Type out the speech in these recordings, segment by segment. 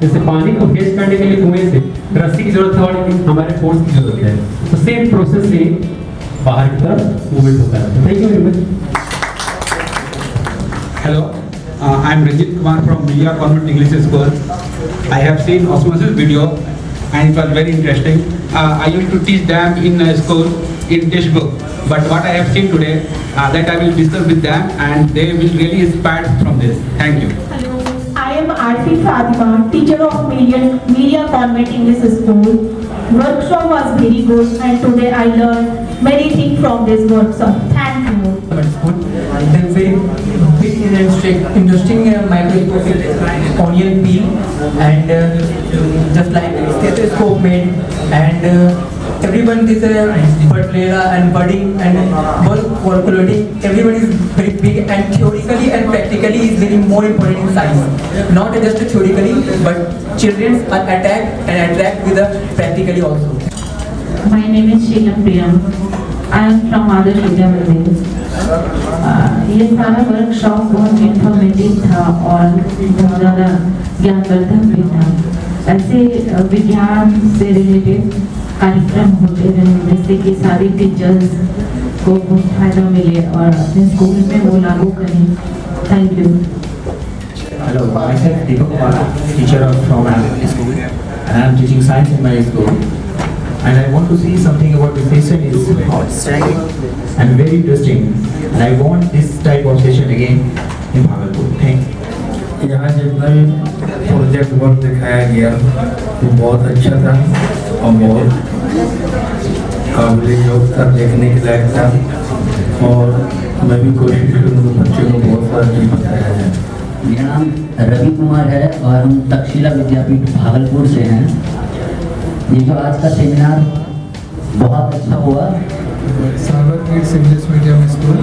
जैसे पानी को फेस करने के लिए कुएं से रस्सी की जरूरत है और हमारे फोर्स की जरूरत है, तो सेम प्रोसेस से बाहर की तरफ मूवमेंट होता है। Thank you very much. Hello, I am Rajhans Kumar from Bihar Convent English School. I have seen osmosis video and it was very interesting. I used to teach them in school in textbook, but what I have seen today, that I will discuss with them and they will really inspired from this. Thank you. Hello, I am Arfi Fatima, teacher of Media Convent English School. Workshop was very good and today I learned many things from this workshop. Thank you. Then very big and interesting microscopic onion peel and just like stethoscope made and everyone is fertilizer and budding and bulk calculating. Everyone is very big and theoretically and practically is very more important in science. Not just theoretically, but children are attract with the practically also. My name is Sheila Priyam. I am from Adarsh Vidya Mandir. ये सारा workshop बहुत informative था और बहुत ज़्यादा ज्ञानवर्धक भी था। ऐसे विज्ञान से रिलेटेड कार्यक्रम होते रहे जिससे कि सारे टीचर्स को बहुत फायदा मिले और अपने स्कूल में वो लागू करें। Thank you. Hello, myself Deepak Kumar, teacher from Raman school, and I am teaching science in my school. And I want to say something about the session is outstanding and very interesting. And I want this type of session again in Bhagalpur. Thank you. यहाँ जितना भी project work दिखाया गया वो बहुत अच्छा था और बहुत काबिल योग था, देखने के लायक था और मैं भी कोशिश करूँगा बच्चों को बहुत सारा चीज़ बताया जाए। मेरा नाम रवि कुमार है और हम तक्षशिला विद्यापीठ भागलपुर से हैं। ये जो आज का सेमिनार बहुत अच्छा हुआ। Sagar kids English medium school,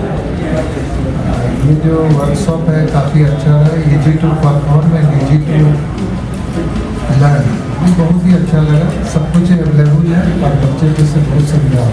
ये जो वर्कशॉप है काफ़ी अच्छा है। Easy to perform and easy to learn, बहुत ही अच्छा लगा। सब कुछ अवेलेबल है और बच्चे को से बहुत समझा।